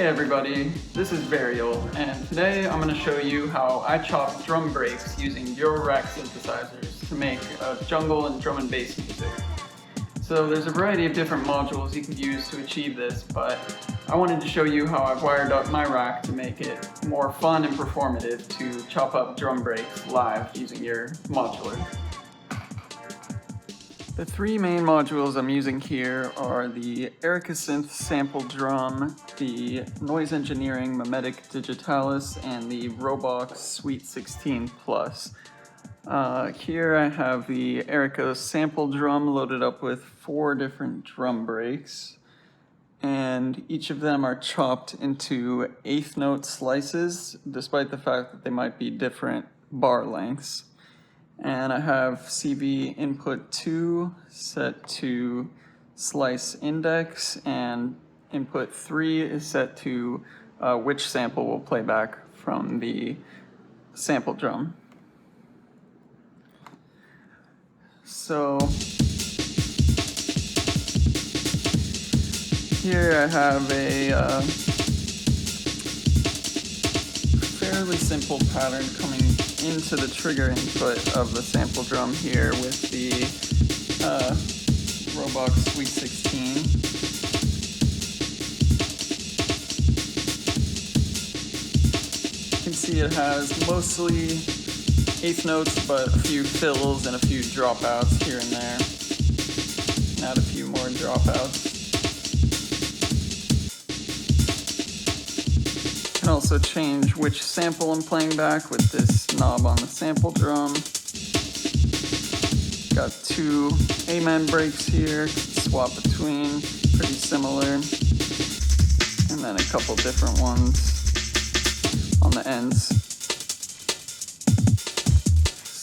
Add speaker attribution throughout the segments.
Speaker 1: everybody, this is Varial, and today I'm going to show you how I chop drum breaks using Eurorack synthesizers to make jungle and drum and bass music. So there's a variety of different modules you can use to achieve this, but I wanted to show you how I've wired up my rack to make it more fun and performative to chop up drum breaks live using your modular. The three main modules I'm using here are the Erica Synths Sample Drum, the Noise Engineering Mimetic Digitalis, and the Robaux Suite 16 Plus. Here I have the Erica Sample Drum loaded up with 4 different drum breaks, and each of them are chopped into 1/8 note slices, despite the fact that they might be different bar lengths. And I have CV input 2 set to slice index, and input 3 is set to which sample will play back from the sample drum. So here I have a fairly simple pattern coming into the trigger input of the sample drum here with the Robaux Suite 16. You can see it has mostly 1/8 notes, but a few fills and a few dropouts here and there. Add a few more dropouts. You can also change which sample I'm playing back with this knob on the sample drum. Got 2 amen breaks here, swap between, pretty similar. And then a couple different ones on the ends.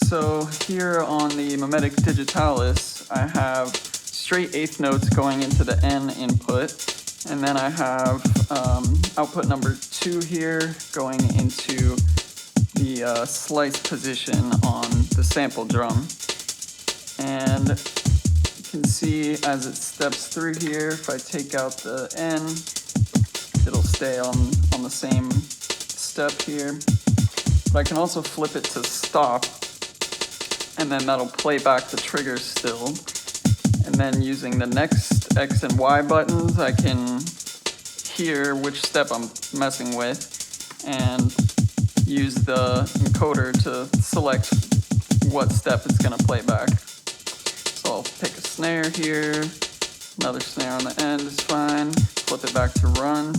Speaker 1: So here on the Mimetic Digitalis, I have straight 1/8 notes going into the N input, and then I have output number 2 here going into the slice position on the sample drum. And you can see as it steps through here, if I take out the N, it'll stay on the same step here. But I can also flip it to stop, and then that'll play back the trigger still. And then using the next X and Y buttons, I can hear which step I'm messing with and use the encoder to select what step it's going to play back. So I'll pick a snare here, another snare on the end is fine, flip it back to run.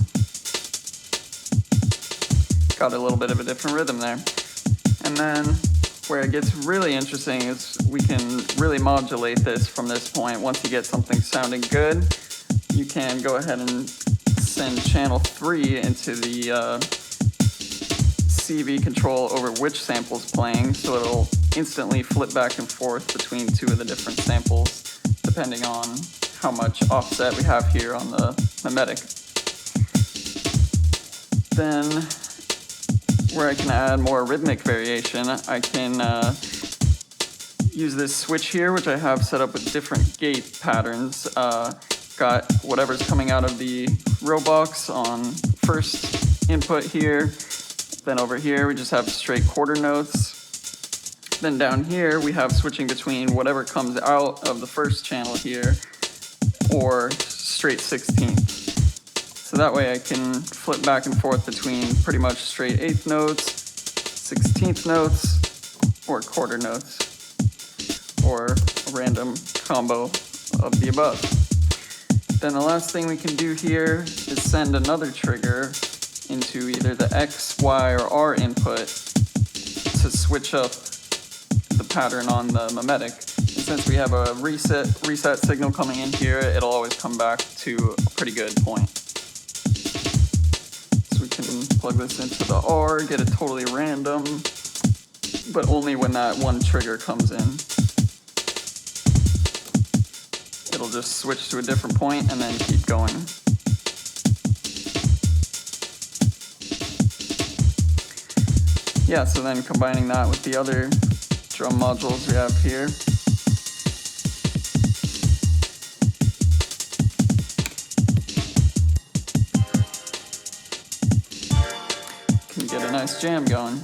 Speaker 1: Got a little bit of a different rhythm there. And then where it gets really interesting is we can really modulate this from this point. Once you get something sounding good, you can go ahead and send channel 3 into the CV control over which sample's playing, so it'll instantly flip back and forth between 2 of the different samples, depending on how much offset we have here on the Mimetic. Then, where I can add more rhythmic variation, I can use this switch here, which I have set up with different gate patterns. Got whatever's coming out of the Robaux on first input here. Then over here we just have straight quarter notes. Then down here we have switching between whatever comes out of the first channel here or straight 16th. So that way I can flip back and forth between pretty much straight 1/8 notes, 16th notes, or quarter notes, or a random combo of the above. Then the last thing we can do here is send another trigger into either the X, Y, or R input to switch up the pattern on the Mimetic. And since we have a reset signal coming in here, it'll always come back to a pretty good point. So we can plug this into the R, get it totally random, but only when that one trigger comes in. It'll just switch to a different point and then keep going. Yeah, so then combining that with the other drum modules we have here, nice jam going.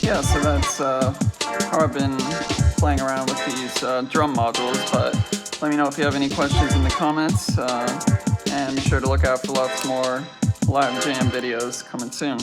Speaker 1: Yeah, so that's how I've been playing around with these drum modules, but let me know if you have any questions in the comments, and be sure to look out for lots more live jam videos coming soon.